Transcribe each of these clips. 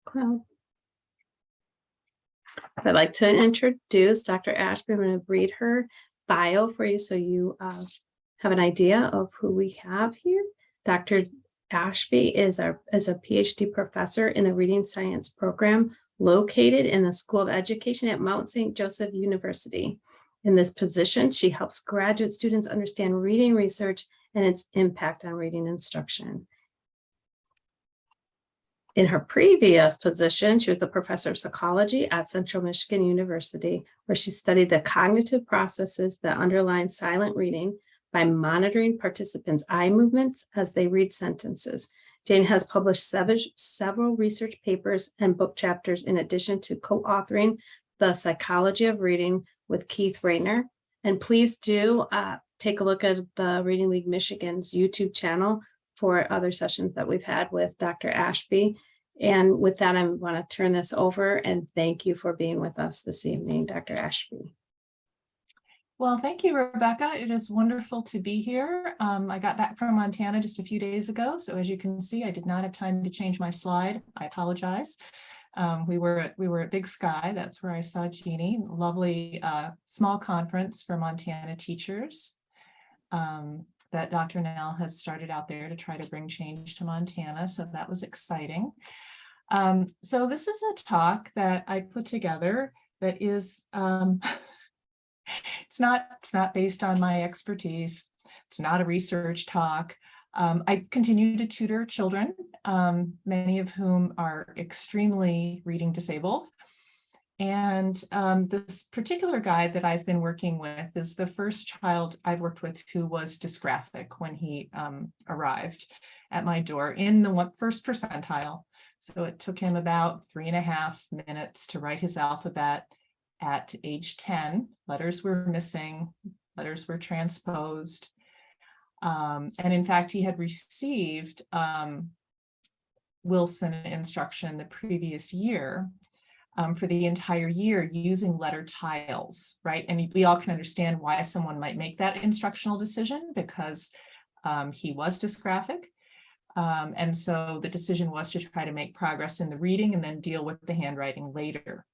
Cloud. I'd like to introduce Dr. Ashby. I'm going to read her bio for you so you have an idea of who we have here. Dr. Ashby is a PhD professor in the Reading Science program located in the School of Education at Mount St. Joseph University. In this position, she helps graduate students understand reading research and its impact on reading instruction. In her previous position, she was a professor of psychology at Central Michigan University, where she studied the cognitive processes that underlie silent reading by monitoring participants' eye movements as they read sentences. Jane has published several research papers and book chapters, in addition to co-authoring The Psychology of Reading with Keith Rayner. And please do take a look at the Reading League Michigan's YouTube channel for other sessions that we've had with Dr. Ashby. And with that, I want to turn this over and thank you for being with us this evening, Dr. Ashby. Well, thank you, Rebecca. It is wonderful to be here. I got back from Montana just a few days ago. So as you can see, I did not have time to change my slide. I apologize. We were at Big Sky. That's where I saw Jeannie. Lovely small conference for Montana teachers that Dr. Nell has started out there to try to bring change to Montana. So that was exciting. So this is a talk that I put together that is it's not based on my expertise. It's not a research talk. I continue to tutor children, many of whom are extremely reading disabled. And this particular guy that I've been working with is the first child I've worked with who was dysgraphic when he arrived at my door in the first percentile. So it took him about 3.5 minutes to write his alphabet. At age 10, letters were missing, letters were transposed. And in fact, he had received Wilson instruction the previous year for the entire year using letter tiles, right? And we all can understand why someone might make that instructional decision because he was dysgraphic. And so the decision was to try to make progress in the reading and then deal with the handwriting later,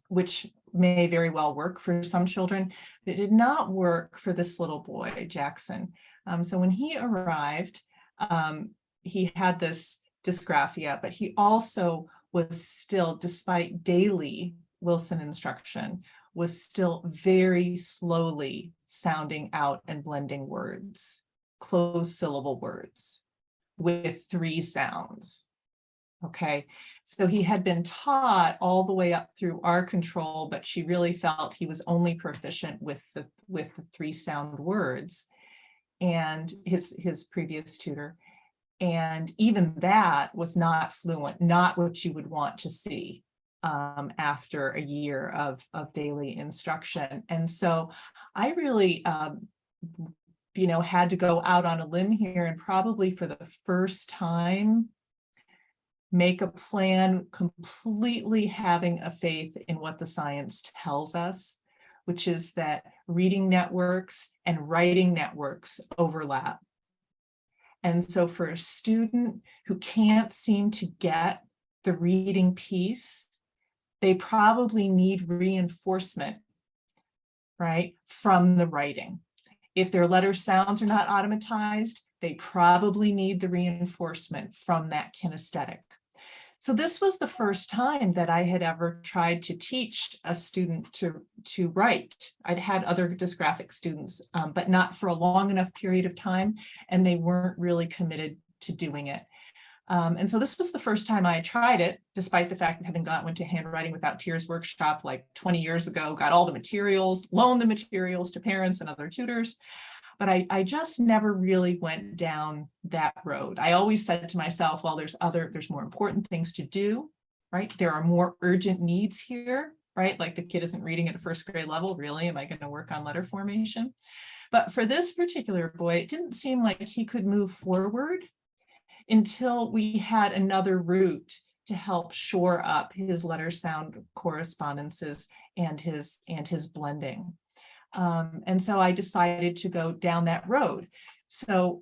which may very well work for some children, but it did not work for this little boy, Jackson. So when he arrived, he had this dysgraphia, but he also was still, despite daily Wilson instruction, was still very slowly sounding out and blending words, closed syllable words with 3 sounds. Okay, so he had been taught all the way up through our control, but she really felt he was only proficient with the 3 sound words, and his previous tutor. And even that was not fluent, not what you would want to see after a year of daily instruction. And so I really, had to go out on a limb here and probably for the first time make a plan completely having a faith in what the science tells us, which is that reading networks and writing networks overlap. And so for a student who can't seem to get the reading piece, they probably need reinforcement, right, from the writing. If their letter sounds are not automatized, they probably need the reinforcement from that kinesthetic. So this was the first time that I had ever tried to teach a student to write. I'd had other dysgraphic students, but not for a long enough period of time, and they weren't really committed to doing it. And so this was the first time I tried it, despite the fact that having went to Handwriting Without Tears workshop like 20 years ago, got all the materials, loaned the materials to parents and other tutors. But I just never really went down that road. I always said to myself, well, there's more important things to do, right? There are more urgent needs here, right? Like the kid isn't reading at a first grade level. Really, am I going to work on letter formation? But for this particular boy, it didn't seem like he could move forward until we had another route to help shore up his letter sound correspondences and his blending. And so I decided to go down that road. So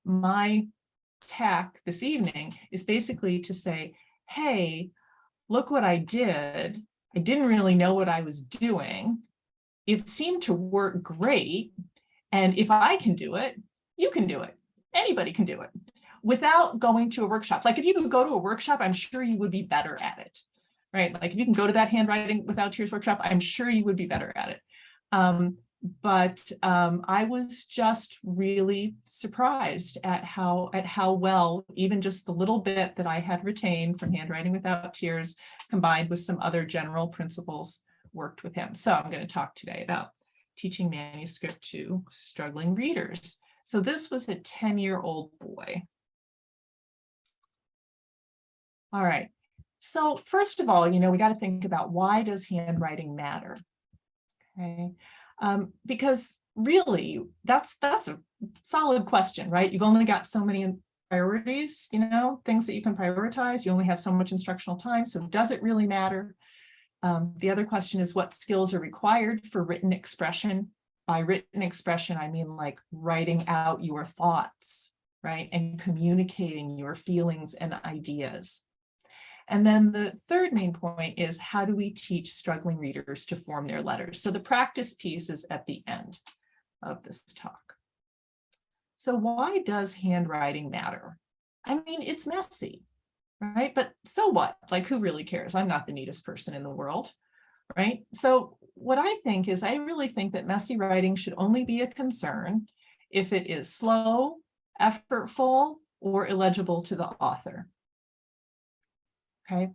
my tack this evening is basically to say, hey, look what I did. I didn't really know what I was doing. It seemed to work great. And if I can do it, you can do it. Anybody can do it without going to a workshop. Like if you could go to a workshop, I'm sure you would be better at it, right? Like if you can go to that handwriting without tears workshop, I'm sure you would be better at it. But I was just really surprised at how well, even just the little bit that I had retained from handwriting without tears, combined with some other general principles, worked with him. So I'm going to talk today about teaching manuscript to struggling readers. So this was a 10-year-old boy. All right. So first of all, we got to think about, why does handwriting matter? Okay. Because really, that's a solid question, right? You've only got so many priorities, things that you can prioritize. You only have so much instructional time. So does it really matter? The other question is, what skills are required for written expression? By written expression, I mean like writing out your thoughts, right? And communicating your feelings and ideas. And then the third main point is, how do we teach struggling readers to form their letters? So the practice piece is at the end of this talk. So why does handwriting matter? I mean, it's messy, right? But so what? Like, who really cares? I'm not the neatest person in the world, right? So what I think is, I really think that messy writing should only be a concern if it is slow, effortful, or illegible to the author. Okay.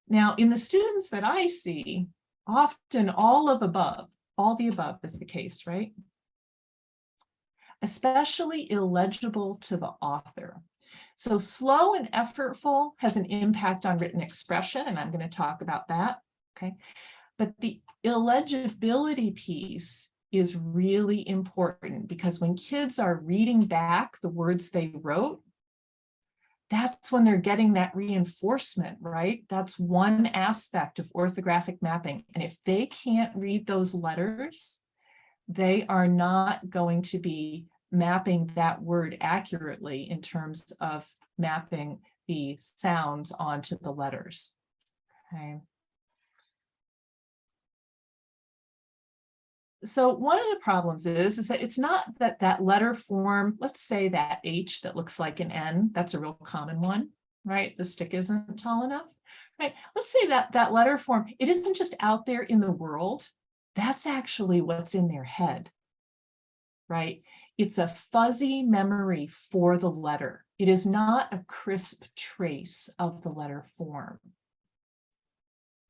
Now, in the students that I see, often all the above is the case, right? Especially illegible to the author. So slow and effortful has an impact on written expression, and I'm going to talk about that. Okay. But the illegibility piece is really important, because when kids are reading back the words they wrote, that's when they're getting that reinforcement, right? That's one aspect of orthographic mapping. And if they can't read those letters, they are not going to be mapping that word accurately in terms of mapping the sounds onto the letters. Okay. So one of the problems is that it's not that letter form, let's say that H that looks like an N, that's a real common one, right? The stick isn't tall enough, right? Let's say that letter form, it isn't just out there in the world, that's actually what's in their head, right? It's a fuzzy memory for the letter. It is not a crisp trace of the letter form.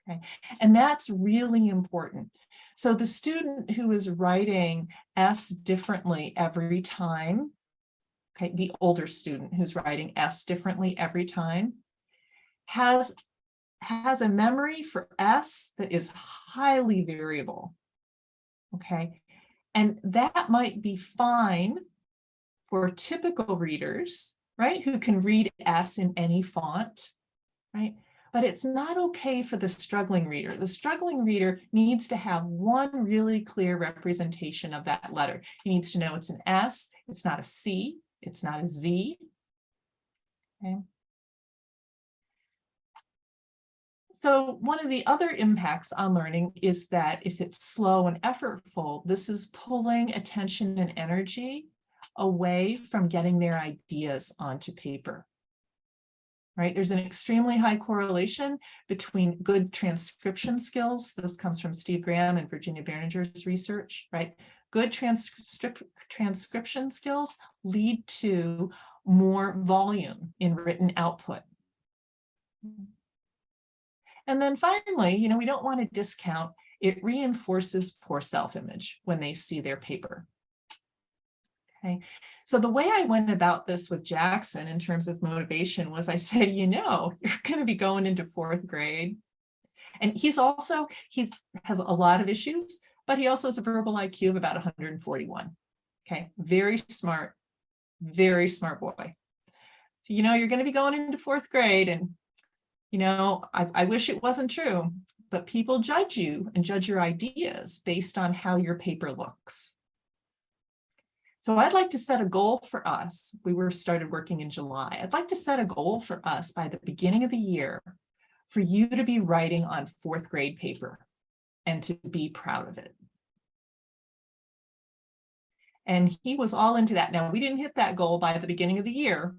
Okay. And that's really important. So the student who is writing S differently every time, okay, the older student who's writing S differently every time, has a memory for S that is highly variable. Okay. And that might be fine for typical readers, right, who can read S in any font, right? But it's not okay for the struggling reader. The struggling reader needs to have one really clear representation of that letter. He needs to know it's an S, it's not a C, it's not a Z. Okay. So one of the other impacts on learning is that if it's slow and effortful, this is pulling attention and energy away from getting their ideas onto paper. Right? There's an extremely high correlation between good transcription skills. This comes from Steve Graham and Virginia Behringer's research, right? Good transcription skills lead to more volume in written output. And then finally, we don't want to discount, it reinforces poor self-image when they see their paper. Okay. So the way I went about this with Jackson in terms of motivation was, I said, you're going to be going into 4th grade. And he has a lot of issues, but he also has a verbal IQ of about 141. Okay. Very smart boy. So, you're going to be going into 4th grade, and, I wish it wasn't true, but people judge you and judge your ideas based on how your paper looks. So I'd like to set a goal for us. We were started working in July. I'd like to set a goal for us by the beginning of the year for you to be writing on 4th grade paper and to be proud of it. And he was all into that. Now, we didn't hit that goal by the beginning of the year.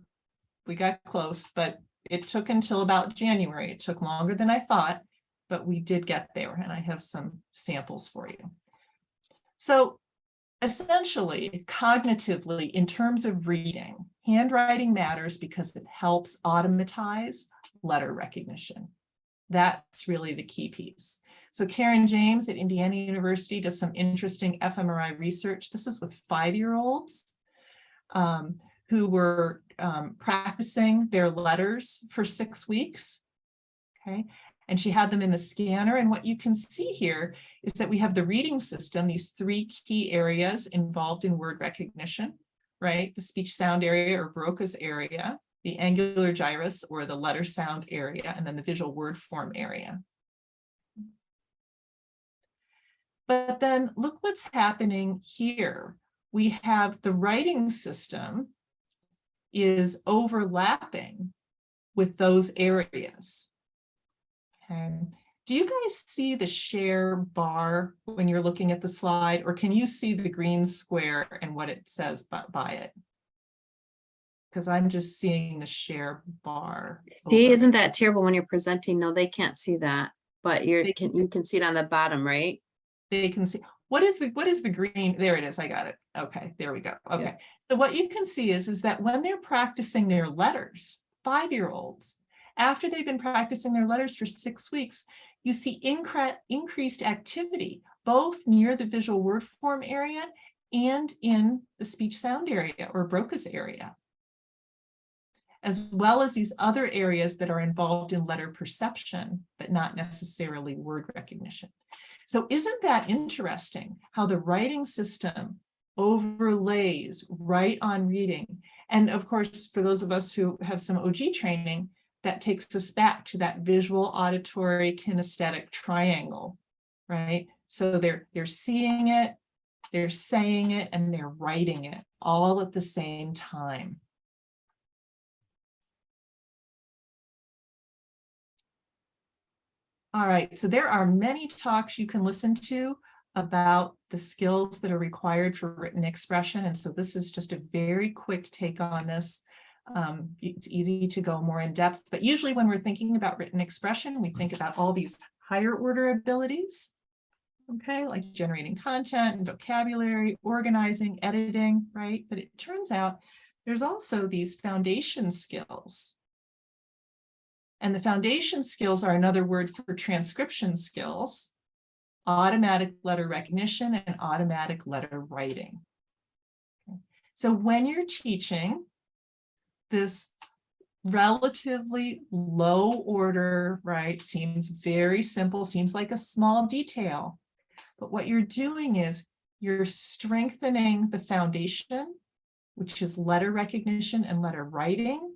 We got close, but it took until about January. It took longer than I thought, but we did get there, and I have some samples for you. So essentially, cognitively, in terms of reading, handwriting matters because it helps automatize letter recognition. That's really the key piece. So Karen James at Indiana University does some interesting fMRI research. This is with 5-year-olds who were practicing their letters for 6 weeks. Okay. And she had them in the scanner. And what you can see here is that we have the reading system, these 3 key areas involved in word recognition, right? The speech sound area or Broca's area, the angular gyrus or the letter sound area, and then the visual word form area. But then look what's happening here. We have the writing system is overlapping with those areas. Okay. Do you guys see the share bar when you're looking at the slide, or can you see the green square and what it says by it? Because I'm just seeing the share bar. See, over. isn't that terrible when you're presenting? No, they can't see that, but you can see it on the bottom, right? They can see what is the green. There it is. I got it. Okay, there we go. Okay. Yeah. So what you can see is that when they're practicing their letters, 5-year-olds, after they've been practicing their letters for 6 weeks, you see increased activity, both near the visual word form area and in the speech sound area or Broca's area, as well as these other areas that are involved in letter perception, but not necessarily word recognition. So isn't that interesting how the writing system overlays right on reading? And of course, for those of us who have some OG training, that takes us back to that visual, auditory, kinesthetic triangle, right? So they're seeing it, they're saying it, and they're writing it all at the same time. All right, so there are many talks you can listen to about the skills that are required for written expression. And so this is just a very quick take on this. It's easy to go more in depth, but usually when we're thinking about written expression, we think about all these higher order abilities, okay, like generating content and vocabulary, organizing, editing, right? But it turns out there's also these foundation skills. And the foundation skills are another word for transcription skills, automatic letter recognition, and automatic letter writing. Okay. So when you're teaching this relatively low order, right, seems very simple, seems like a small detail, but what you're doing is you're strengthening the foundation, which is letter recognition and letter writing.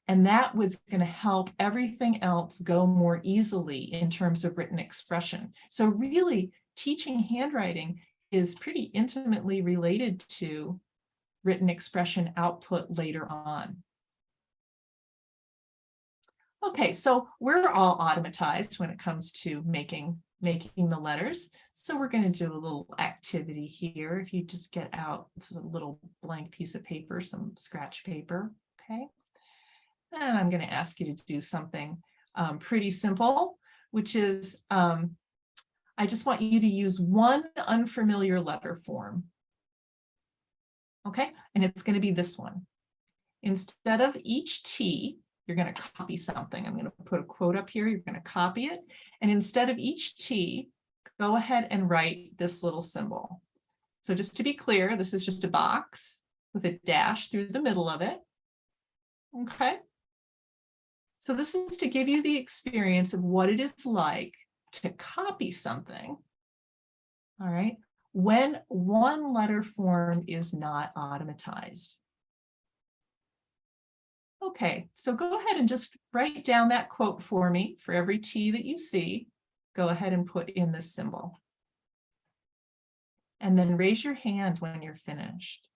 And that was going to help everything else go more easily in terms of written expression. So really, teaching handwriting is pretty intimately related to written expression output later on. Okay, so we're all automatized when it comes to making the letters. So we're going to do a little activity here. If you just get out a little blank piece of paper, some scratch paper, okay? And I'm going to ask you to do something pretty simple, which is I just want you to use one unfamiliar letter form. Okay, and it's going to be this one. Instead of each T, you're going to copy something. I'm going to put a quote up here. You're going to copy it. And instead of each T, go ahead and write this little symbol. So just to be clear, this is just a box with a dash through the middle of it. Okay. So this is to give you the experience of what it is like to copy something, all right, when one letter form is not automatized. Okay, so go ahead and just write down that quote for me. For every T that you see, go ahead and put in this symbol. and then raise your hand when you're finished.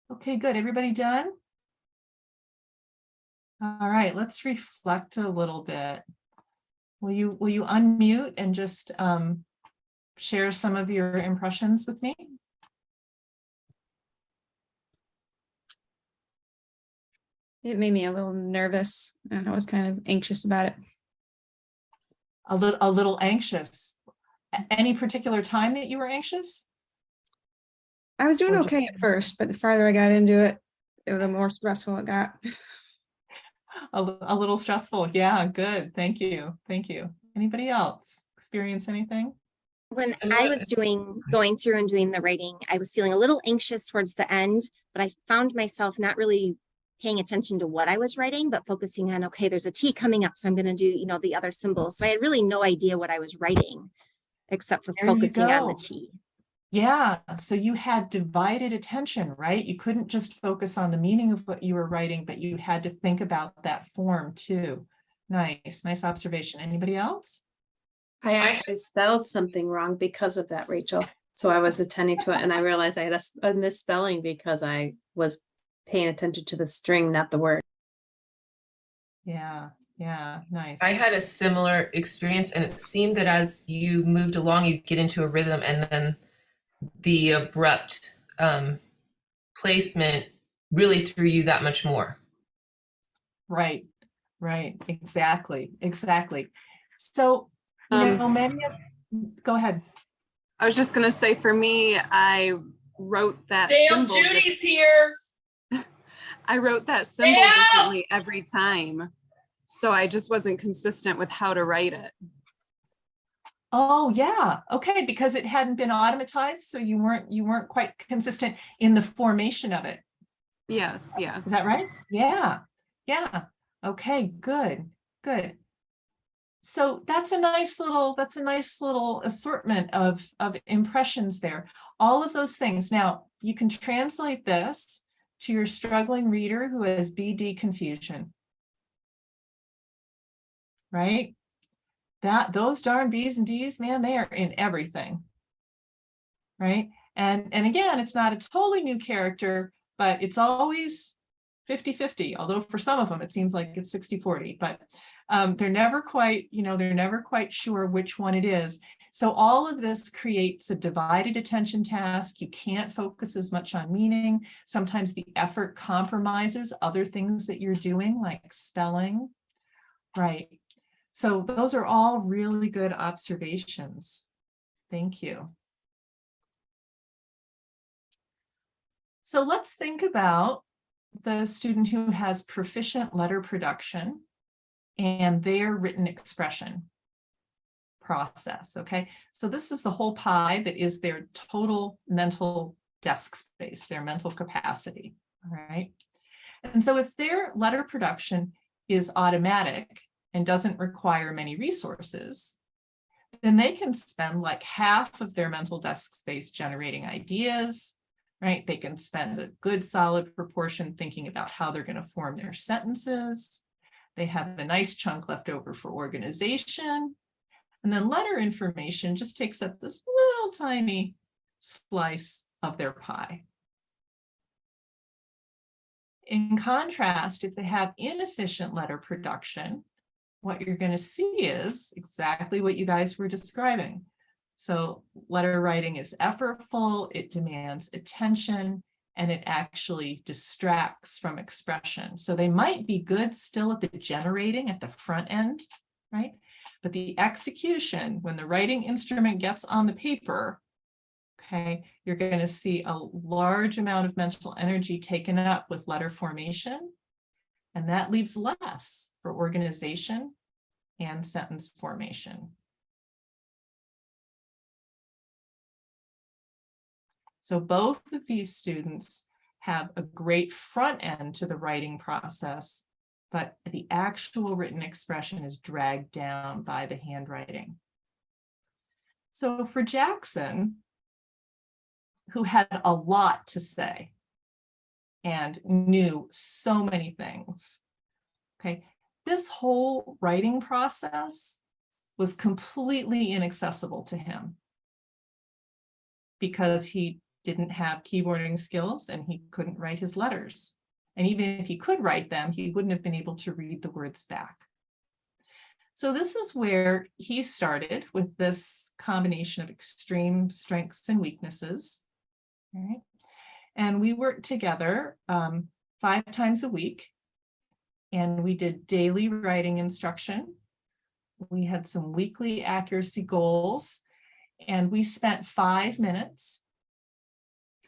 Okay, good. Everybody done? All right, let's reflect a little bit. Will you unmute and just share some of your impressions with me? It made me a little nervous, and I was kind of anxious about it. A little anxious. Any particular time that you were anxious? I was doing Or just- okay at first, but the farther I got into it, the more stressful it got. A little stressful. Yeah, good. Thank you. Thank you. Anybody else experience anything? When I was going through and doing the writing, I was feeling a little anxious towards the end, but I found myself not really paying attention to what I was writing, but focusing on, okay, there's a T coming up, so I'm going to do, the other symbols. So I had really no idea what I was writing, except for There you focusing on the go. T. Yeah, so you had divided attention, right? You couldn't just focus on the meaning of what you were writing, but you had to think about that form too. Nice observation. Anybody else? I actually spelled something wrong because of that, Rachel. So I was attending to it and I realized I had a misspelling because I was paying attention to the string, not the word. Yeah, nice. I had a similar experience, and it seemed that as you moved along, you'd get into a rhythm, and then the abrupt placement really threw you that much more. Right, exactly. So, many of, go ahead. I was just gonna say, for me, I wrote that Damn, symbol. Judy's here. I wrote that symbol differently every time, so I just wasn't consistent with how to write it. Oh, yeah. Okay, because it hadn't been automatized, so you weren't quite consistent in the formation of it. Yes, yeah. Is that right? Yeah. Okay, good. So that's a nice little assortment of impressions there. All of those things. Now, you can translate this to your struggling reader who has BD confusion. Right? Those darn B's and D's, man, they are in everything. Right? And again, it's not a totally new character, but it's always 50-50, although for some of them it seems like it's 60-40, but they're never quite sure which one it is. So all of this creates a divided attention task. You can't focus as much on meaning. Sometimes the effort compromises other things that you're doing, like spelling. Right. So those are all really good observations. Thank you. So let's think about the student who has proficient letter production and their written expression process. Okay, so this is the whole pie that is their total mental desk space, their mental capacity. All right. And so if their letter production is automatic and doesn't require many resources, then they can spend like half of their mental desk space generating ideas, right? They can spend a good solid proportion thinking about how they're going to form their sentences. They have a nice chunk left over for organization. And then letter information just takes up this little tiny slice of their pie. In contrast, if they have inefficient letter production, what you're going to see is exactly what you guys were describing. So letter writing is effortful, it demands attention, and it actually distracts from expression. So they might be good still at the generating at the front end, right? But the execution, when the writing instrument gets on the paper, okay, you're going to see a large amount of mental energy taken up with letter formation, and that leaves less for organization and sentence formation. So both of these students have a great front end to the writing process, but the actual written expression is dragged down by the handwriting. So for Jackson, who had a lot to say and knew so many things, okay, this whole writing process was completely inaccessible to him because he didn't have keyboarding skills and he couldn't write his letters. And even if he could write them, he wouldn't have been able to read the words back. So this is where he started with this combination of extreme strengths and weaknesses. All right. And we worked together 5 times a week, and we did daily writing instruction. We had some weekly accuracy goals, and we spent 5 minutes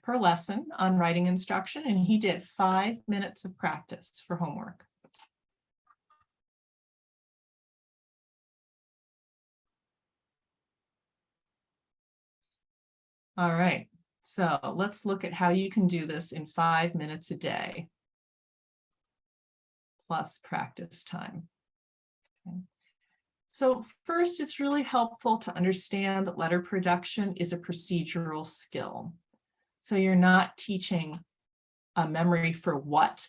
per lesson on writing instruction, and he did 5 minutes of practice for homework. All right, so let's look at how you can do this in 5 minutes a day, plus practice time. Okay. So first, it's really helpful to understand that letter production is a procedural skill. So you're not teaching a memory for what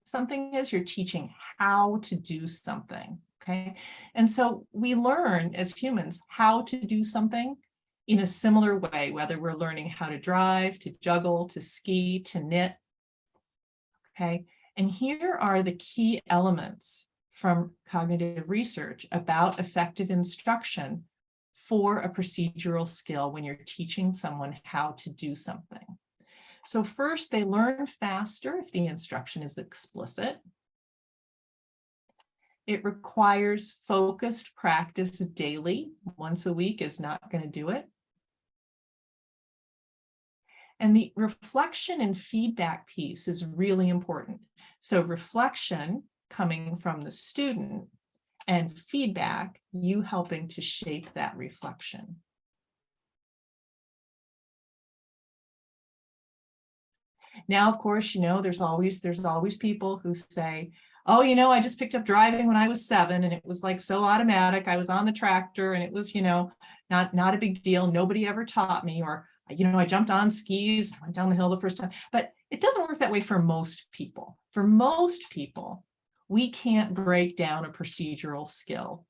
something is, you're teaching how to do something, okay? And so we learn as humans how to do something in a similar way, whether we're learning how to drive, to juggle, to ski, to knit, okay? And here are the key elements from cognitive research about effective instruction for a procedural skill when you're teaching someone how to do something. So first, they learn faster if the instruction is explicit. It requires focused practice daily. Once a week is not going to do it. And the reflection and feedback piece is really important. So reflection coming from the student and feedback, you helping to shape that reflection. Now, of course, you know, there's always people who say, oh, you know, I just picked up driving when I was 7 and it was like so automatic. I was on the tractor and it was, you know, not a big deal. Nobody ever taught me, or, you know, I jumped on skis, I went down the hill the first time. But it doesn't work that way for most people. For most people, we can't break down a procedural skill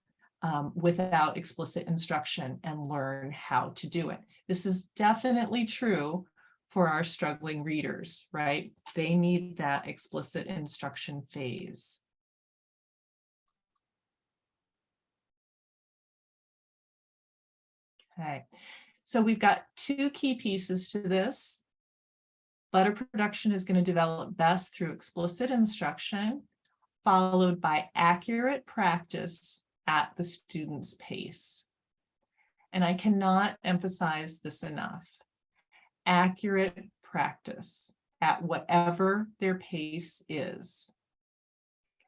without explicit instruction and learn how to do it. This is definitely true for our struggling readers, right? They need that explicit instruction phase. Okay, so we've got 2 key pieces to this. Letter production is going to develop best through explicit instruction, followed by accurate practice at the student's pace. And I cannot emphasize this enough. Accurate practice at whatever their pace is.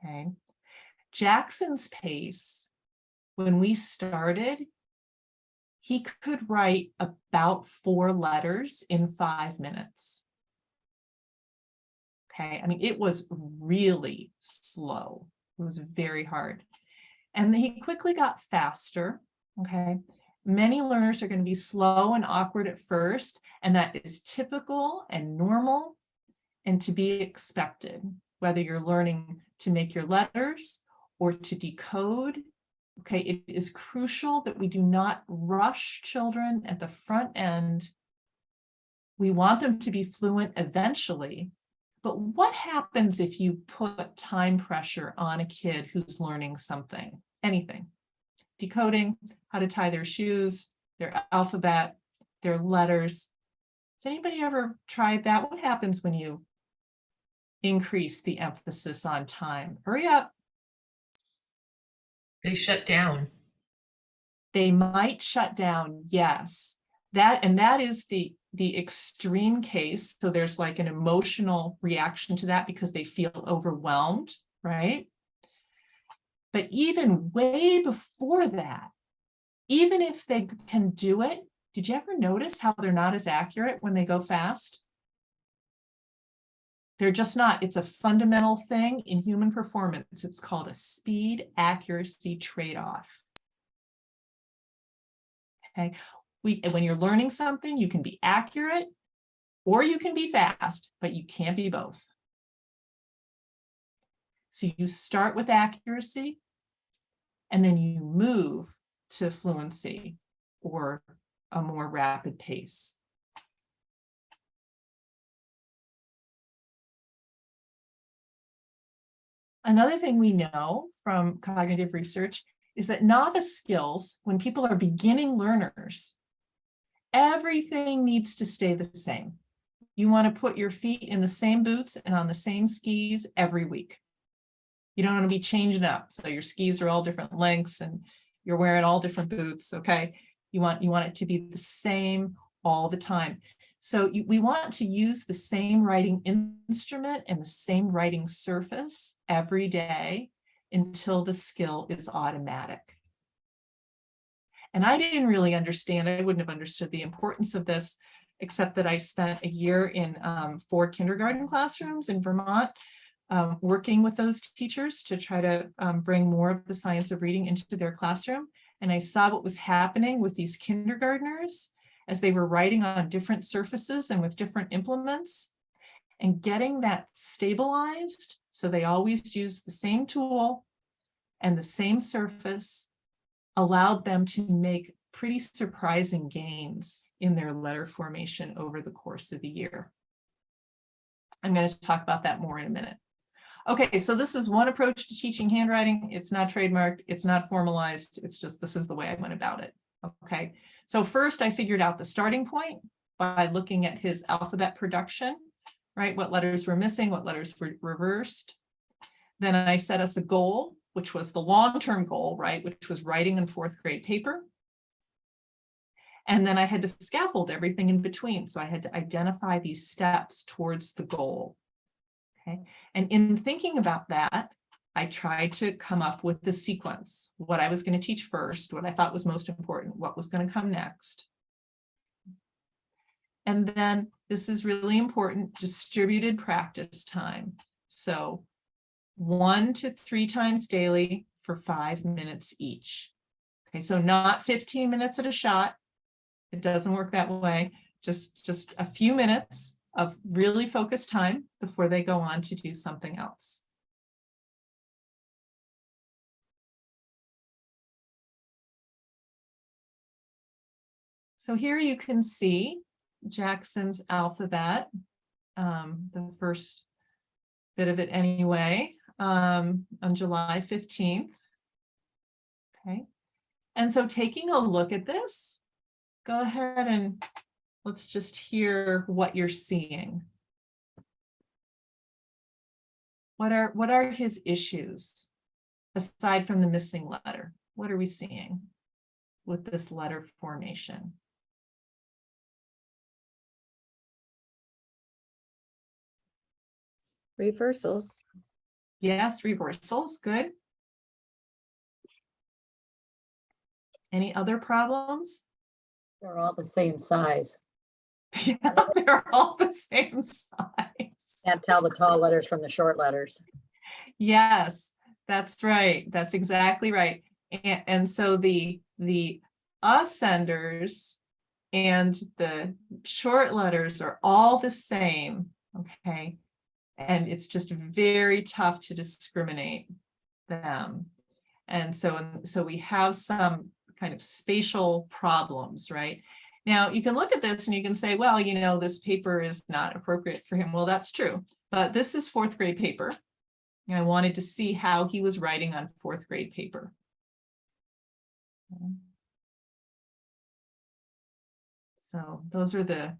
Okay. Jackson's pace, when we started, he could write about 4 letters in 5 minutes. Okay, I mean, it was really slow. It was very hard. And he quickly got faster. Okay. Many learners are going to be slow and awkward at first, and that is typical and normal and to be expected, whether you're learning to make your letters or to decode. Okay, it is crucial that we do not rush children at the front end. We want them to be fluent eventually, but what happens if you put time pressure on a kid who's learning something, anything? Decoding, how to tie their shoes, their alphabet, their letters. Has anybody ever tried that? What happens when you increase the emphasis on time? Hurry up. They shut down. They might shut down, yes. That is the extreme case. So there's like an emotional reaction to that because they feel overwhelmed, right? But even way before that, even if they can do it, did you ever notice how they're not as accurate when they go fast? They're just not. It's a fundamental thing in human performance. It's called a speed accuracy trade-off. Okay, when you're learning something, you can be accurate or you can be fast, but you can't be both. So you start with accuracy and then you move to fluency or a more rapid pace. Another thing we know from cognitive research is that novice skills, when people are beginning learners, everything needs to stay the same. You want to put your feet in the same boots and on the same skis every week. You don't want to be changing up. So your skis are all different lengths and you're wearing all different boots, okay? You want it to be the same all the time. So we want to use the same writing instrument and the same writing surface every day until the skill is automatic. And I didn't really understand, I wouldn't have understood the importance of this, except that I spent a year in 4 kindergarten classrooms in Vermont, working with those teachers to try to bring more of the science of reading into their classroom. And I saw what was happening with these kindergartners as they were writing on different surfaces and with different implements, and getting that stabilized so they always use the same tool and the same surface allowed them to make pretty surprising gains in their letter formation over the course of the year. I'm going to talk about that more in a minute. Okay, so this is one approach to teaching handwriting. It's not trademarked, it's not formalized, it's just this is the way I went about it. Okay, so first I figured out the starting point by looking at his alphabet production, right? What letters were missing, what letters were reversed. Then I set us a goal, which was the long-term goal, right? Which was writing in 4th grade paper. And then I had to scaffold everything in between. So I had to identify these steps towards the goal. Okay. And in thinking about that, I tried to come up with the sequence, what I was going to teach first, what I thought was most important, what was going to come next. And then this is really important, distributed practice time. So 1 to 3 times daily for 5 minutes each. Okay, so not 15 minutes at a shot. It doesn't work that way. Just a few minutes of really focused time before they go on to do something else. So here you can see Jackson's alphabet, the first bit of it anyway, on July 15th. Okay, and so taking a look at this, go ahead and let's just hear what you're seeing. What are his issues aside from the missing letter? What are we seeing with this letter formation? Reversals. Yes, reversals, good. Any other problems? They're all the same size. Yeah, they're all the same size. Can't tell the tall letters from the short letters. Yes, that's right. That's exactly right. And so the ascenders and the short letters are all the same, okay? And it's just very tough to discriminate them. And so we have some kind of spatial problems, right? Now, you can look at this and you can say, well, you know, this paper is not appropriate for him. Well, that's true, but this is fourth grade paper. And I wanted to see how he was writing on fourth grade paper. So those are the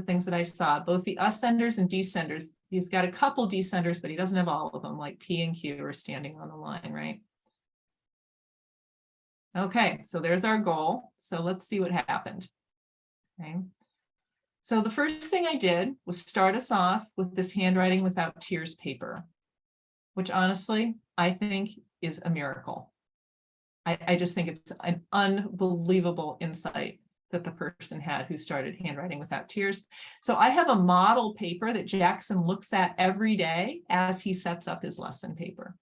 things that I saw, both the ascenders and descenders. He's got a couple descenders, but he doesn't have all of them, like P and Q are standing on the line, right? Okay, so there's our goal. So let's see what happened. Okay. So the first thing I did was start us off with this handwriting without tears paper, which honestly, I think is a miracle. I just think it's an unbelievable insight that the person had who started handwriting without tears. So I have a model paper that Jackson looks at every day as he sets up his lesson paper.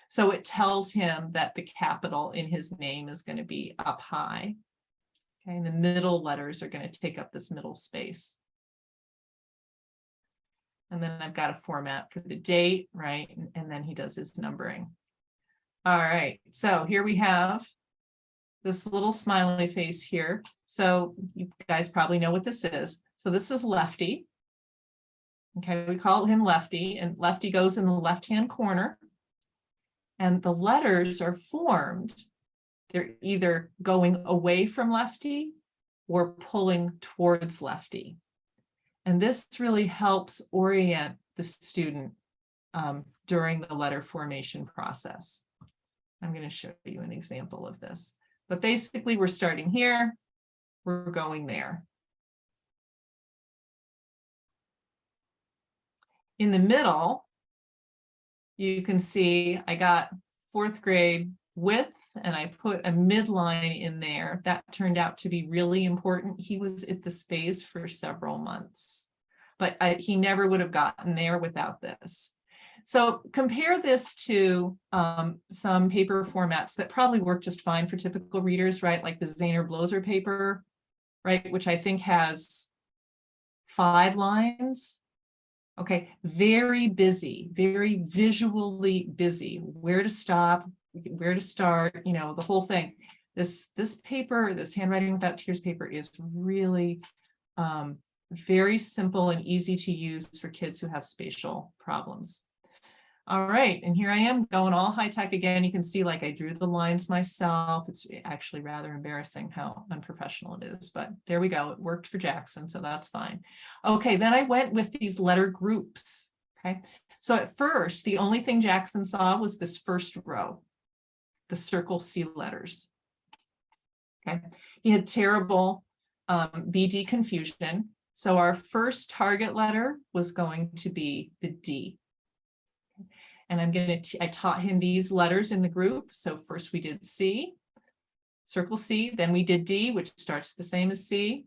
So it tells him that the capital in his name is going to be up high. Okay, and the middle letters are going to take up this middle space. And then I've got a format for the date, right? And then he does his numbering. All right, so here we have this little smiley face here. So you guys probably know what this is. So this is Lefty. Okay, we call him Lefty, and Lefty goes in the left-hand corner. And the letters are formed. They're either going away from Lefty or pulling towards Lefty. And this really helps orient the student during the letter formation process. I'm going to show you an example of this. But basically, we're starting here, we're going there. In the middle, you can see I got fourth grade width and I put a midline in there. That turned out to be really important. He was at the space for several months, but he never would have gotten there without this. So compare this to some paper formats that probably work just fine for typical readers, right? Like the Zahner-Bloser paper, right? Which I think has 5 lines. Okay, very busy, very visually busy. Where to stop, where to start, you know, the whole thing. This paper, this handwriting without tears paper is really very simple and easy to use for kids who have spatial problems. All right, and here I am going all high tech again. You can see like I drew the lines myself. It's actually rather embarrassing how unprofessional it is, but there we go. It worked for Jackson, so that's fine. Okay, then I went with these letter groups. Okay, so at first, the only thing Jackson saw was this first row, the circle C letters. Okay, he had terrible BD confusion. So our first target letter was going to be the D. And I taught him these letters in the group. So first we did C, circle C, then we did D, which starts the same as C.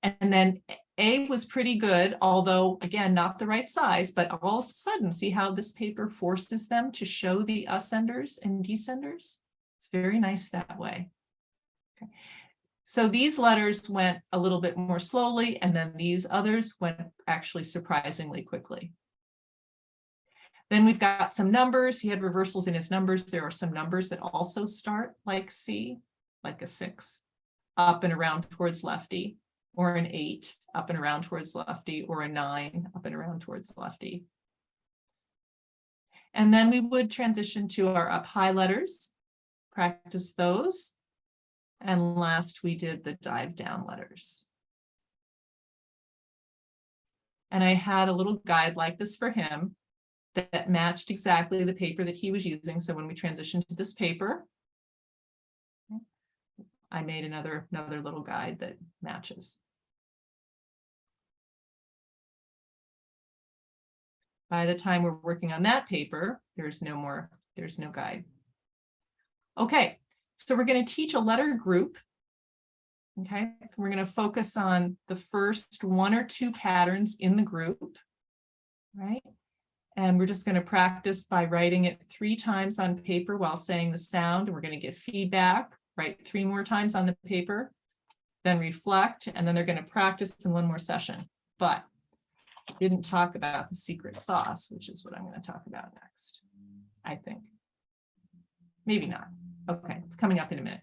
And then A was pretty good, although again, not the right size, but all of a sudden, see how this paper forces them to show the ascenders and descenders? It's very nice that way. Okay. So these letters went a little bit more slowly, and then these others went actually surprisingly quickly. Then we've got some numbers. He had reversals in his numbers. There are some numbers that also start like C, like a 6, up and around towards Lefty, or an 8, up and around towards Lefty, or a 9, up and around towards Lefty. And then we would transition to our up high letters, practice those. And last, we did the dive down letters. And I had a little guide like this for him that matched exactly the paper that he was using. So when we transitioned to this paper, I made another little guide that matches. By the time we're working on that paper, there's no guide. Okay, so we're going to teach a letter group. Okay, we're going to focus on the first 1 or 2 patterns in the group, right? And we're just going to practice by writing it 3 times on paper while saying the sound. And we're going to get feedback write 3 more times on the paper, then reflect, and then they're going to practice in 1 more session. But I didn't talk about the secret sauce, which is what I'm going to talk about next, I think. Maybe not. Okay, it's coming up in a minute.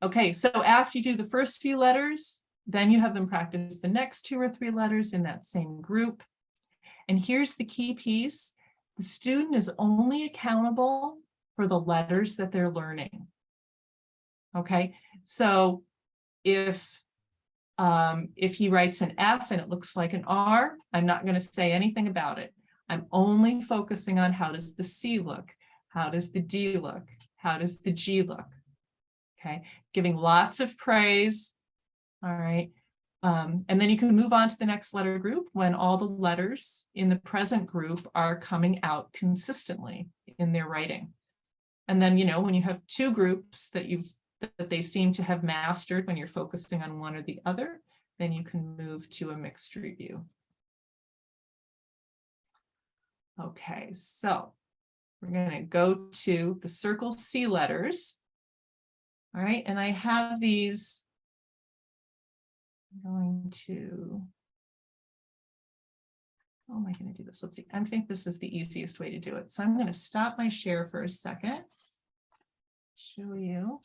Okay, so after you do the first few letters, then you have them practice the next 2 or 3 letters in that same group. And here's the key piece. The student is only accountable for the letters that they're learning. Okay, so if he writes an F and it looks like an R, I'm not going to say anything about it. I'm only focusing on how does the C look? How does the D look? How does the G look? Okay, giving lots of praise. All right. And then you can move on to the next letter group when all the letters in the present group are coming out consistently in their writing. And then, you know, when you have 2 groups that they seem to have mastered when you're focusing on one or the other, then you can move to a mixed review. Okay, so we're going to go to the Circle C letters. All right, and I have these. I'm going to, how am I going to do this? Let's see. I think this is the easiest way to do it. So I'm going to stop my share for a second. Show you.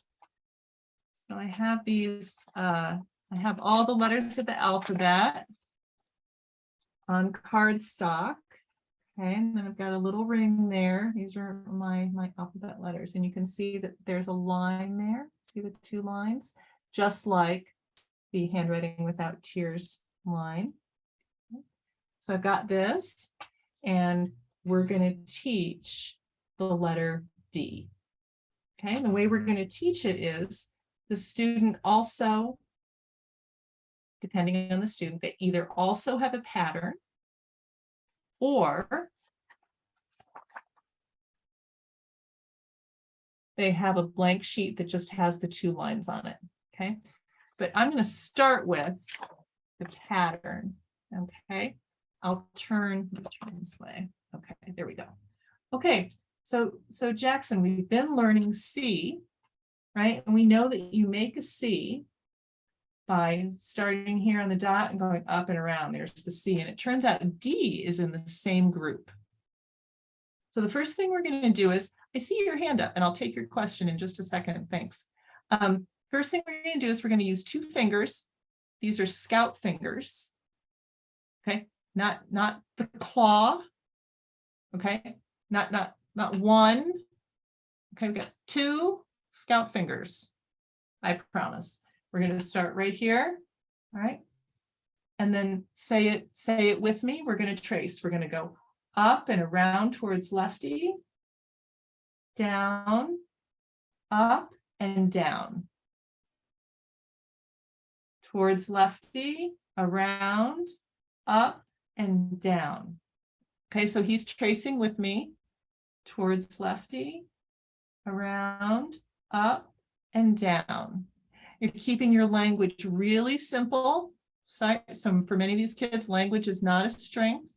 So I have these, I have all the letters of the alphabet on cardstock. Okay, and then I've got a little ring there. These are my alphabet letters. And you can see that there's a line there. See the 2 lines, just like the Handwriting Without Tears line. So I've got this, and we're going to teach the letter D. Okay, and the way we're going to teach it is the student also, depending on the student, they either also have a pattern or they have a blank sheet that just has the 2 lines on it. Okay, but I'm going to start with the pattern. Okay, I'll turn this way. Okay, there we go. Okay, so Jackson, we've been learning C, right? And we know that you make a C by starting here on the dot and going up and around. There's the C, and it turns out D is in the same group. So the first thing we're going to do is, I see your hand up, and I'll take your question in just a second. Thanks. First thing we're going to do is we're going to use 2 fingers. These are scout fingers. Okay, not the claw. Okay, not 1. Okay, we've got 2 scout fingers. I promise. We're going to start right here. All right, and then say it with me. We're going to trace. We're going to go up and around towards lefty, down, up and down. Towards lefty, around, up and down. Okay, so he's tracing with me towards lefty, around, up and down. You're keeping your language really simple. So for many of these kids, language is not a strength.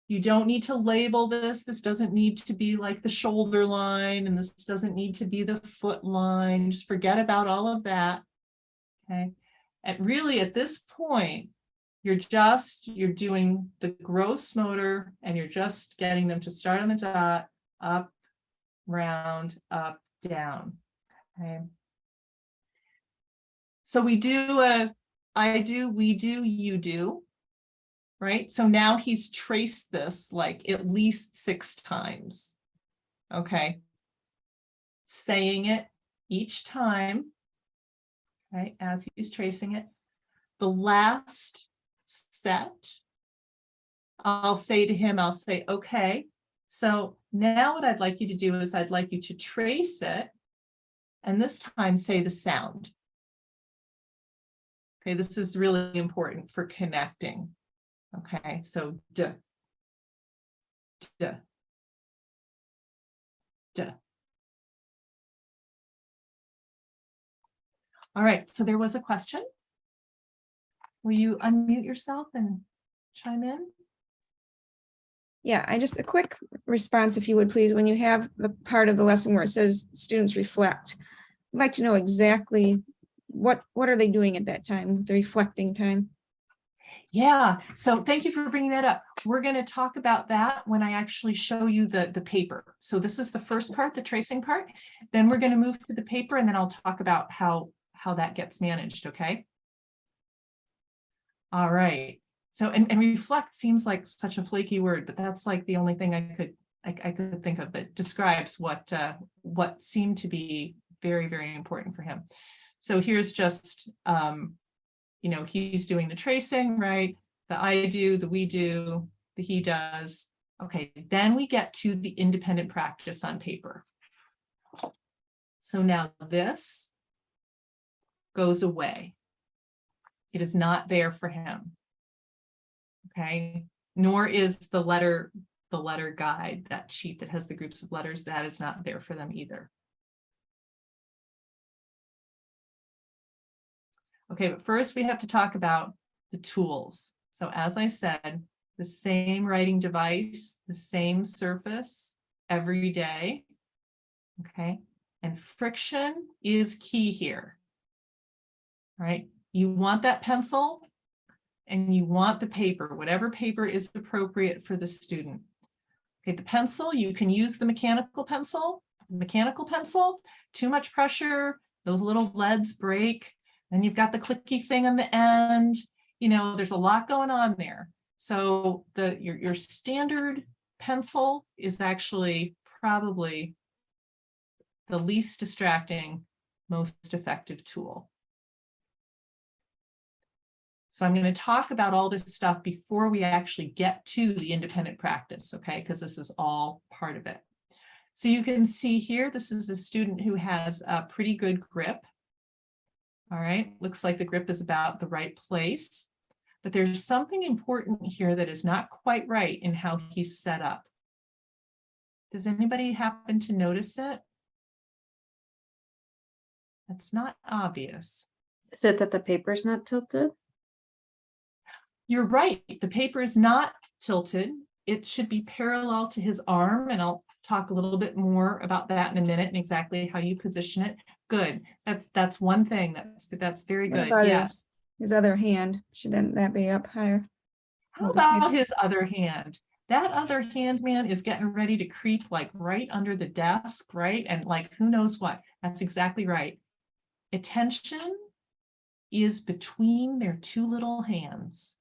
You don't need to label this. This doesn't need to be like the shoulder line, and this doesn't need to be the foot line. Just forget about all of that. Okay. And really at this point, you're doing the gross motor, and you're just getting them to start on the dot, up, round, up, down. Okay. So we do I do, we do, you do, right? So now he's traced this like at least 6 times. Okay. Saying it each time. Okay, as he's tracing it. The last set, I'll say to him, I'll say, okay, so now what I'd like you to do is I'd like you to trace it, and this time say the sound. Okay, this is really important for connecting. Okay, so D, D, D. All right, so there was a question. Will you unmute yourself and chime in? Yeah, I just, a quick response, if you would please, when you have the part of the lesson where it says students reflect. I'd like to know exactly what are they doing at that time, the reflecting time? Yeah, so thank you for bringing that up. We're going to talk about that when I actually show you the paper. So this is the first part, the tracing part. Then we're going to move to the paper, and then I'll talk about how that gets managed, okay? All right. So, and reflect seems like such a flaky word, but that's like the only thing I could think of that describes what seemed to be very, very important for him. So here's just, you know, he's doing the tracing, right? The I do, the we do, the he does. Okay, then we get to the independent practice on paper. So now this goes away. It is not there for him. Okay, nor is the letter guide, that sheet that has the groups of letters, that is not there for them either. Okay, but first we have to talk about the tools. So as I said, the same writing device, the same surface every day. Okay, and friction is key here. Right, you want that pencil and you want the paper, whatever paper is appropriate for the student. Okay, the pencil, you can use the mechanical pencil. Too much pressure, those little leads break. Then you've got the clicky thing on the end. You know, there's a lot going on there. So your standard pencil is actually probably the least distracting, most effective tool. So I'm going to talk about all this stuff before we actually get to the independent practice, okay? Because this is all part of it. So you can see here, this is a student who has a pretty good grip. All right, looks like the grip is about the right place, but there's something important here that is not quite right in how he's set up. Does anybody happen to notice it? That's not obvious. Is it that the paper's not tilted? You're right, the paper is not tilted. It should be parallel to his arm, and I'll talk a little bit more about that in a minute and exactly how you position it. Good, that's one thing, that's very What good. about Yeah. his other hand? Should then that be up higher? How about his other hand? That other hand, man, is getting ready to creep like right under the desk, right? And like, who knows what? That's exactly right. Attention is between their two little hands.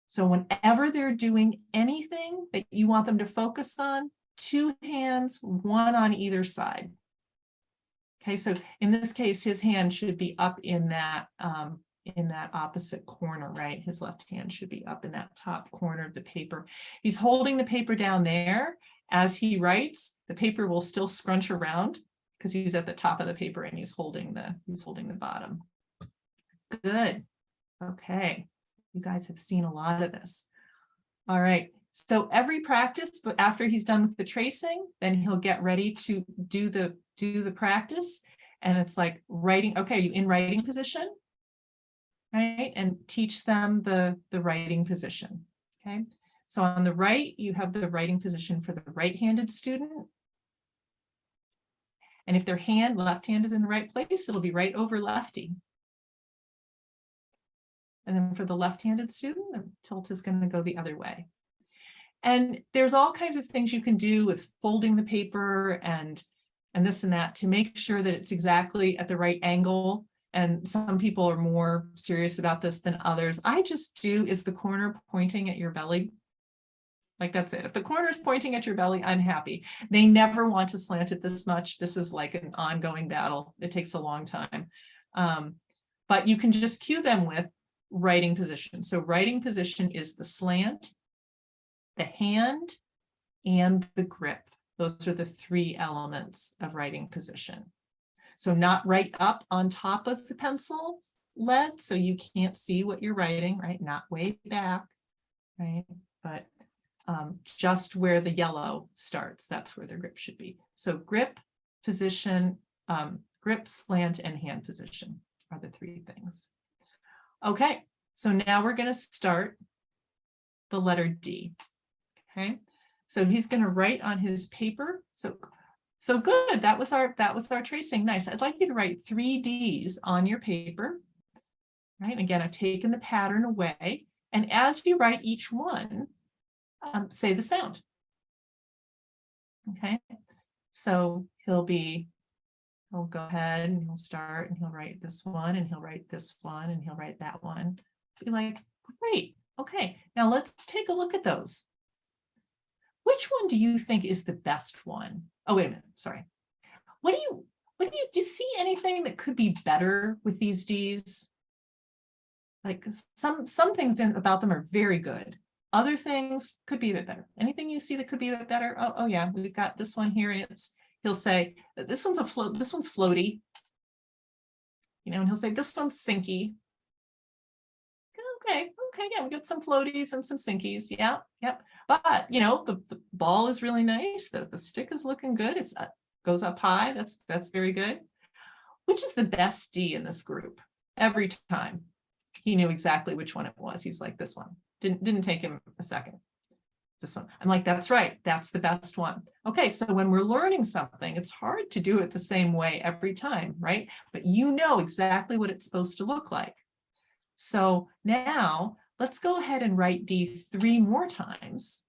So whenever they're doing anything that you want them to focus on, two hands, one on either side. Okay, so in this case, his hand should be up in that opposite corner, right? His left hand should be up in that top corner of the paper. He's holding the paper down there. As he writes, the paper will still scrunch around because he's at the top of the paper and he's holding the bottom. Good. Okay. You guys have seen a lot of this. All right. So every practice, but after he's done with the tracing, then he'll get ready to do the practice. And it's like writing. Okay, are you in writing position? Right, and teach them the writing position. Okay, so on the right, you have the writing position for the right-handed student. And if their left hand is in the right place, it'll be right over lefty. And then for the left-handed student, the tilt is going to go the other way. And there's all kinds of things you can do with folding the paper and this and that to make sure that it's exactly at the right angle. And some people are more serious about this than others. I just do, is the corner pointing at your belly? Like, that's it. If the corner is pointing at your belly, I'm happy. They never want to slant it this much. This is like an ongoing battle. It takes a long time. But you can just cue them with writing position. So writing position is the slant, the hand, and the grip. Those are the three elements of writing position. So not right up on top of the pencil lead, so you can't see what you're writing, right? Not way back, right? But just where the yellow starts, that's where the grip should be. So grip, position, grip, slant, and hand position are the three things. Okay, so now we're going to start the letter D. Okay, So he's going to write on his paper. So good. That was our tracing. Nice. I'd like you to write 3 Ds on your paper. Right. And again, I've taken the pattern away. And as you write each one, say the sound. Okay. So he'll go ahead and he'll start and he'll write this one and he'll write this one and he'll write that one. Be like, great. Okay. Now let's take a look at those. Which one do you think is the best one? Oh, wait a minute. Sorry. Do you see anything that could be better with these Ds? Like some things about them are very good. Other things could be a bit better. Anything you see that could be a bit better? Oh yeah, we've got this one here, and he'll say this one's floaty. You know, and he'll say this one's sinky. Okay, yeah, we got some floaties and some sinkies. Yeah, yep. But you know, the ball is really nice. The stick is looking good. It's goes up high. That's very good. Which is the best D in this group? Every time he knew exactly which one it was. He's like, this one. Didn't take him a second. This one. I'm like, that's right. That's the best one. Okay, so when we're learning something, it's hard to do it the same way every time, right? But you know exactly what it's supposed to look like. So now let's go ahead and write D 3 more times.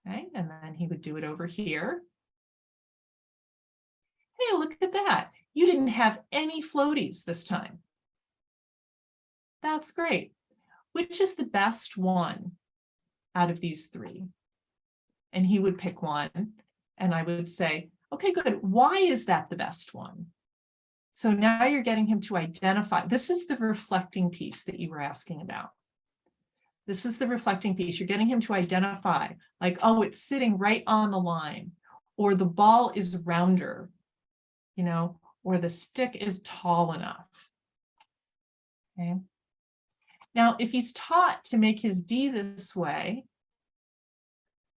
Okay, and then he would do it over here. Hey, look at that. You didn't have any floaties this time. That's great. Which is the best one out of these 3? And he would pick one, and I would say, okay, good. Why is that the best one? So now you're getting him to identify. This is the reflecting piece that you were asking about. This is the reflecting piece. You're getting him to identify, like, oh, it's sitting right on the line, or the ball is rounder, you know, or the stick is tall enough. Okay. Now, if he's taught to make his D this way,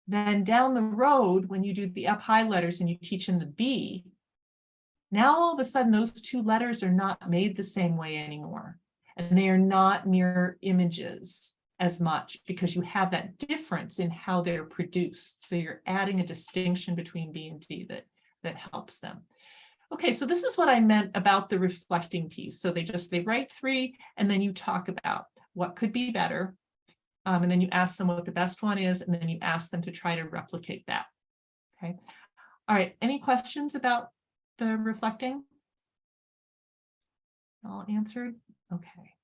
then down the road, when you do the up high letters and you teach him the B, now all of a sudden those 2 letters are not made the same way anymore. And they are not mirror images as much because you have that difference in how they're produced. So you're adding a distinction between B and D that helps them. Okay, so this is what I meant about the reflecting piece. So they write 3, and then you talk about what could be better. And then you ask them what the best one is, and then you ask them to try to replicate that. Okay. All right, any questions about the reflecting? All answered? Okay.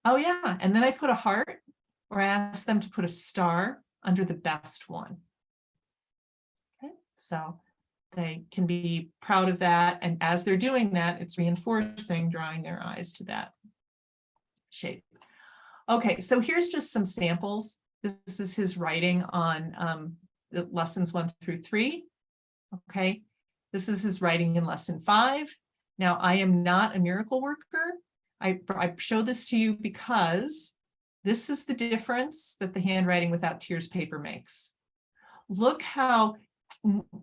Oh yeah, and then I put a heart, or I ask them to put a star under the best one. Okay, so they can be proud of that, and as they're doing that, it's reinforcing, drawing their eyes to that shape. Okay, so here's just some samples. This is his writing on the lessons 1 through 3. Okay, this is his writing in lesson 5. Now, I am not a miracle worker. I show this to you because this is the difference that the handwriting without tears paper makes. Look how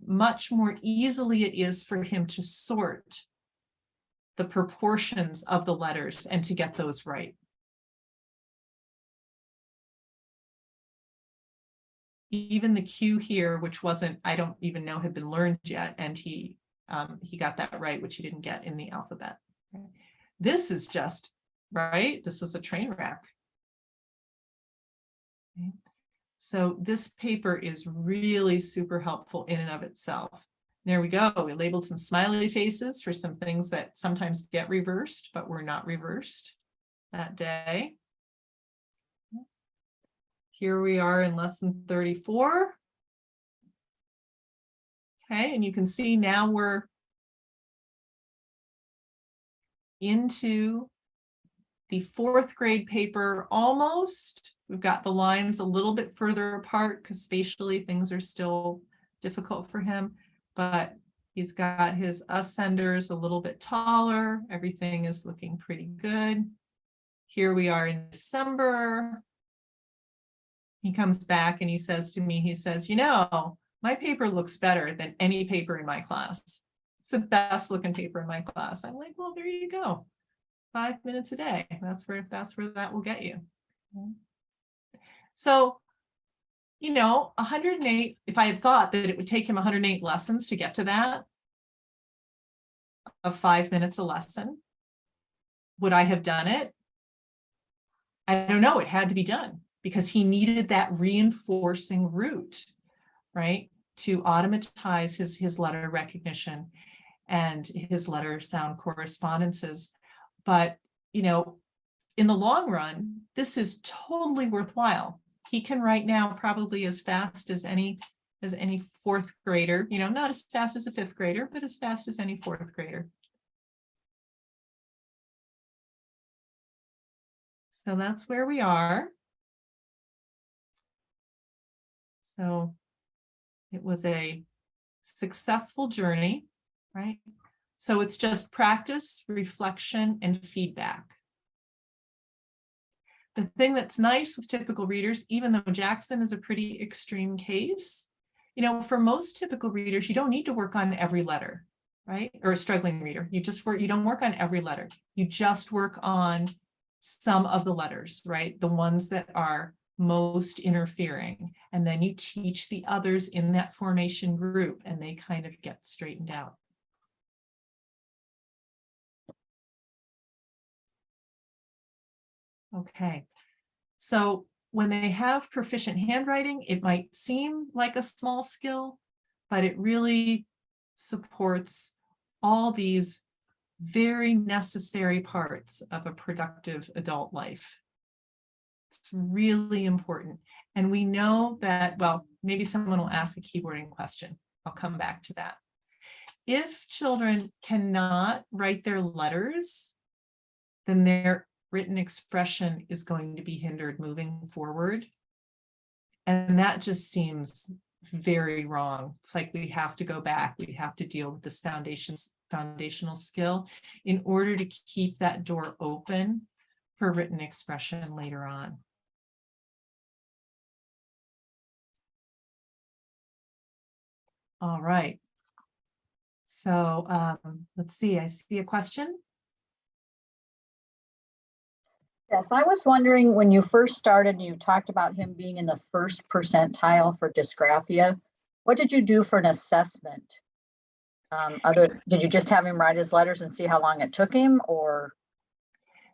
much more easily it is for him to sort the proportions of the letters and to get those right. Even the Q here, which wasn't, I don't even know had been learned yet, and he got that right, which he didn't get in the alphabet. This is just, right? This is a train wreck. Okay. So this paper is really super helpful in and of itself. There we go. We labeled some smiley faces for some things that sometimes get reversed, but were not reversed that day. Here we are in lesson 34. Okay, and you can see now we're into the 4th grade paper almost. We've got the lines a little bit further apart because spatially things are still difficult for him, but he's got his ascenders a little bit taller. Everything is looking pretty good. Here we are in December. He comes back and he says to me, he says, you know, my paper looks better than any paper in my class. It's the best looking paper in my class. I'm like, well, there you go. 5 minutes a day. That's where that will get you. So, 108, if I had thought that it would take him 108 lessons to get to that, of 5 minutes a lesson, would I have done it? I don't know. It had to be done because he needed that reinforcing route, right? To automatize his letter recognition and his letter sound correspondences. But, in the long run, this is totally worthwhile. He can write now probably as fast as any fourth grader, not as fast as a fifth grader, but as fast as any fourth grader. So that's where we are. So it was a successful journey, right? So it's just practice, reflection, and feedback. The thing that's nice with typical readers, even though Jackson is a pretty extreme case, for most typical readers, you don't need to work on every letter, right? Or a struggling reader. You don't work on every letter. You just work on some of the letters, right? The ones that are most interfering. And then you teach the others in that formation group and they kind of get straightened out. Okay, so when they have proficient handwriting, it might seem like a small skill, but it really supports all these very necessary parts of a productive adult life. It's really important. And we know that, well, maybe someone will ask a keyboarding question. I'll come back to that. If children cannot write their letters, then their written expression is going to be hindered moving forward. And that just seems very wrong. It's like we have to go back. We have to deal with this foundational skill in order to keep that door open for written expression later on. All right. So let's see, I see a question. Yes, I was wondering when you first started, you talked about him being in the first percentile for dysgraphia. What did you do for an assessment? Did you just have him write his letters and see how long it took him, or?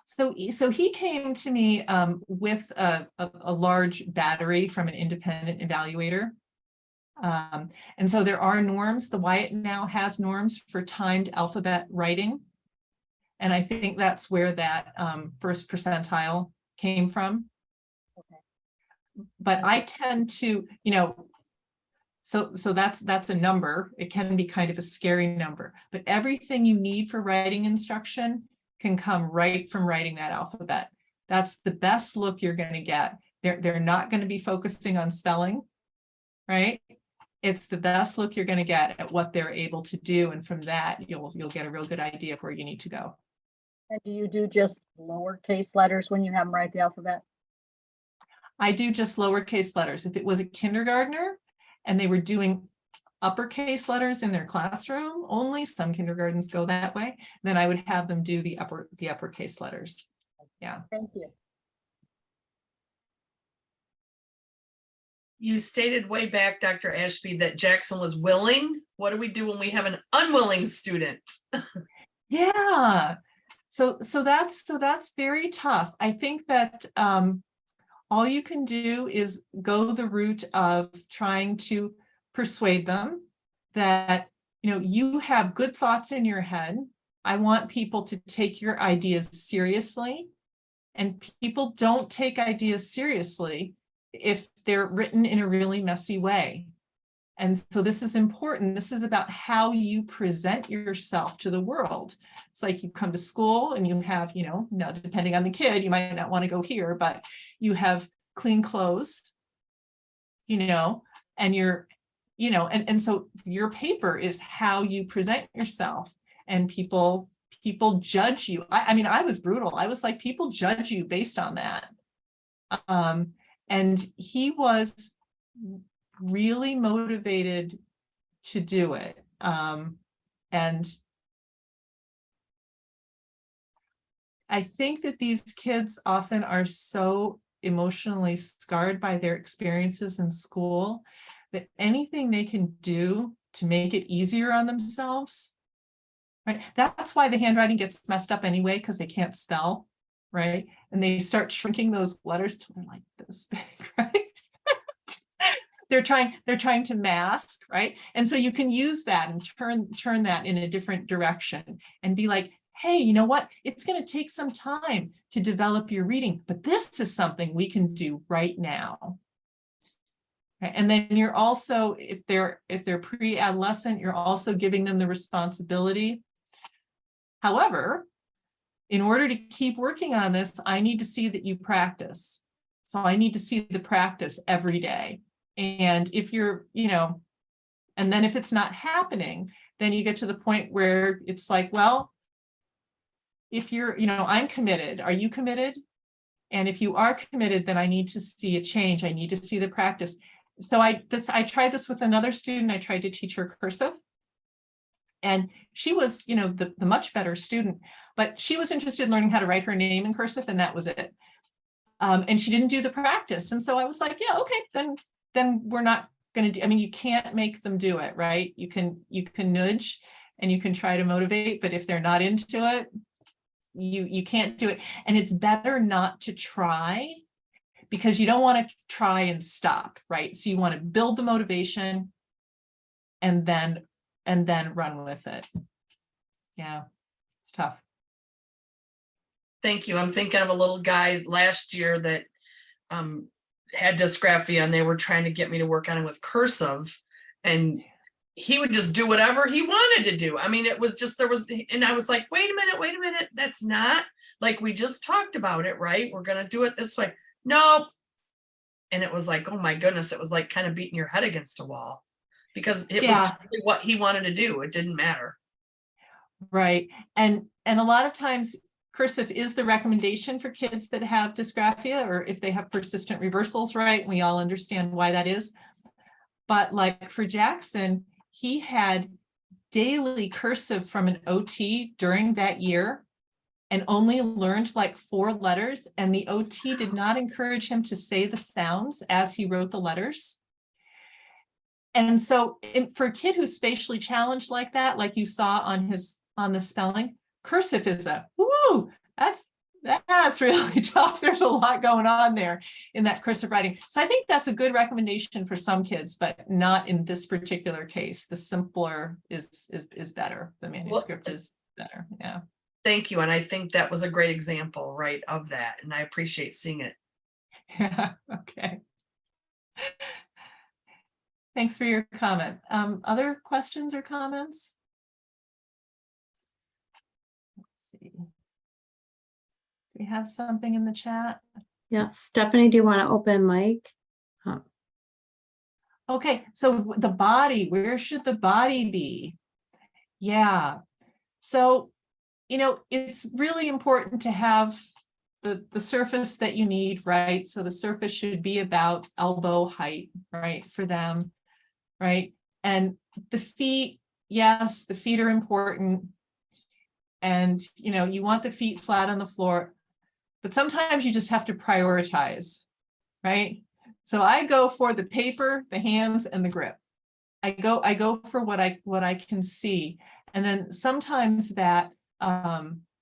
So he came to me with a large battery from an independent evaluator. And so there are norms. The Wyatt now has norms for timed alphabet writing. And I think that's where that first percentile came from. Okay. But I tend to, so that's a number. It can be kind of a scary number, but everything you need for writing instruction can come right from writing that alphabet. That's the best look you're going to get. They're not going to be focusing on spelling, right? It's the best look you're going to get at what they're able to do. And from that, you'll get a real good idea of where you need to go. And do you do just lowercase letters when you have them write the alphabet? I do just lowercase letters. If it was a kindergartner and they were doing uppercase letters in their classroom, only some kindergartens go that way, then I would have them do the uppercase letters. Yeah. Thank you. You stated way back, Dr. Ashby, that Jackson was willing. What do we do when we have an unwilling student? Yeah. So that's very tough. I think that all you can do is go the route of trying to persuade them that, you have good thoughts in your head. I want people to take your ideas seriously. And people don't take ideas seriously if they're written in a really messy way. And so this is important. This is about how you present yourself to the world. It's like you come to school and you have, now depending on the kid, you might not want to go here, but you have clean clothes, and you're, and so your paper is how you present yourself, and people judge you. I mean, I was brutal. I was like, people judge you based on that. And he was really motivated to do it. And I think that these kids often are so emotionally scarred by their experiences in school, that anything they can do to make it easier on themselves, right? That's why the handwriting gets messed up anyway, because they can't spell, right? And they start shrinking those letters till they're like this big, right? They're trying to mask, right? And so you can use that and turn that in a different direction and be like, hey, you know what? It's going to take some time to develop your reading, but this is something we can do right now. Okay? And then you're also, if they're pre-adolescent, you're also giving them the responsibility. However, in order to keep working on this, I need to see that you practice. So I need to see the practice every day. And if you're, and then if it's not happening, then you get to the point where it's like, well, if you're, I'm committed. Are you committed? And if you are committed, then I need to see a change. I need to see the practice. So I tried this with another student. I tried to teach her cursive. And she was, the much better student, but she was interested in learning how to write her name in cursive, and that was it. And she didn't do the practice. And so I was like, yeah, okay, then we're not going to do, you can't make them do it, right? You can nudge and you can try to motivate, but if they're not into it, you can't do it. And it's better not to try, because you don't want to try and stop, right? So you want to build the motivation and then run with it. Yeah, it's tough. Thank you. I'm thinking of a little guy last year that had dysgraphia, and they were trying to get me to work on it with cursive, and he would just do whatever he wanted to do. It was just, and I was like, wait a minute. That's not like we just talked about it, right? We're going to do it this way. Nope. And it was like, oh my goodness, it was like kind of beating your head against a wall, because it was totally what he wanted to do. It didn't matter. Right. And a lot of times cursive is the recommendation for kids that have dysgraphia, or if they have persistent reversals, right? We all understand why that is. But like for Jackson, he had daily cursive from an OT during that year and only learned like 4 letters. And the OT did not encourage him to say the sounds as he wrote the letters. And so for a kid who's spatially challenged like that, like you saw on the spelling, cursive is that's really tough. There's a lot going on there in that cursive writing. So I think that's a good recommendation for some kids, but not in this particular case. The simpler is better. The manuscript is better. Yeah. Thank you. And I think that was a great example, right, of that. And I appreciate seeing it. Yeah. Okay. Thanks for your comment. Other questions or comments? Let's see. We have something in the chat. Yeah, Stephanie, do you want to open mic? Okay, so the body, where should the body be? Yeah, so, it's really important to have the surface that you need, right? So the surface should be about elbow height, right, for them, right? And the feet, yes, the feet are important. And, you want the feet flat on the floor. But sometimes you just have to prioritize, right? So I go for the paper, the hands, and the grip. I go for what I can see. And then sometimes that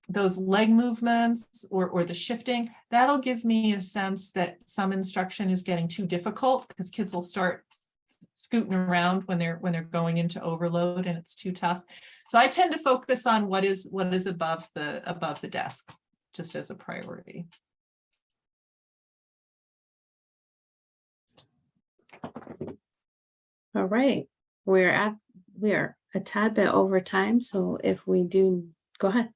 those leg movements or the shifting, that'll give me a sense that some instruction is getting too difficult, because kids will start scooting around when they're going into overload and it's too tough. So I tend to focus on what is above the desk, just as a priority. All right, we are a tad bit over time. So if we do, go ahead.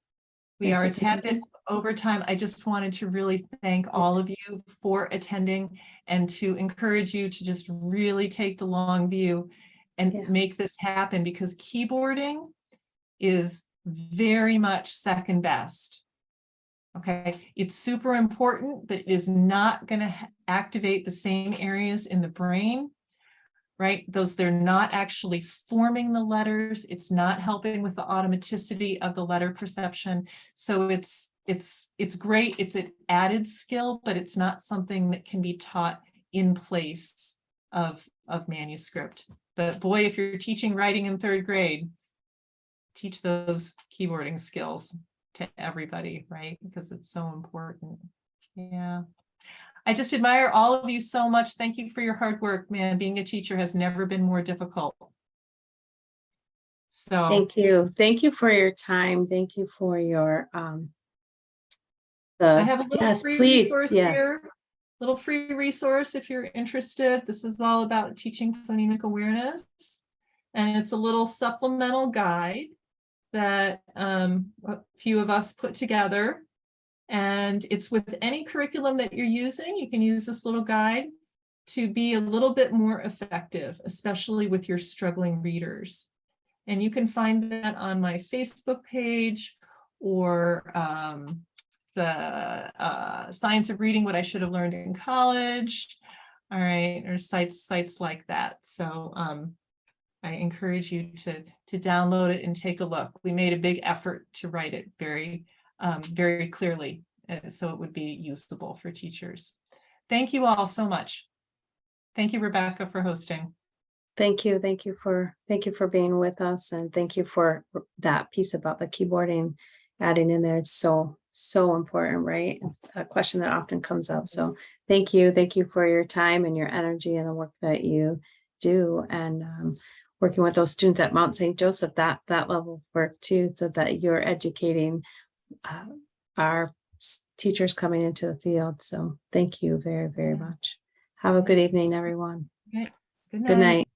We are a tad bit over time. I just wanted to really thank all of you for attending and to encourage you to just really take the long view and make this happen, because keyboarding is very much second best. Okay, it's super important, but it is not going to activate the same areas in the brain right? They're not actually forming the letters. It's not helping with the automaticity of the letter perception. So it's great. It's an added skill, but it's not something that can be taught in place of manuscript. But boy, if you're teaching writing in 3rd grade, teach those keyboarding skills to everybody, right? Because it's so important. Yeah. I just admire all of you so much. Thank you for your hard work, man. Being a teacher has never been more difficult. So Thank you. Thank you for your time. Thank you for your I have a little yes, free please. resource Yes. here. Little free resource if you're interested. This is all about teaching phonemic awareness. And it's a little supplemental guide that a few of us put together. And it's with any curriculum that you're using. You can use this little guide to be a little bit more effective, especially with your struggling readers. And you can find that on my Facebook page or the Science of Reading, What I Should Have Learned in College. All right, or sites like that. So I encourage you to download it and take a look. We made a big effort to write it very clearly, so it would be usable for teachers. Thank you all so much. Thank you, Rebecca, for hosting. Thank you. Thank you for being with us, and thank you for that piece about the keyboarding adding in there. It's so important, right? It's a question that often comes up. So thank you for your time and your energy and the work that you do, and working with those students at Mount St. Joseph, that level of work too, so that you're educating our teachers coming into the field. So thank you very much. Have a good evening, everyone. Okay. Good night.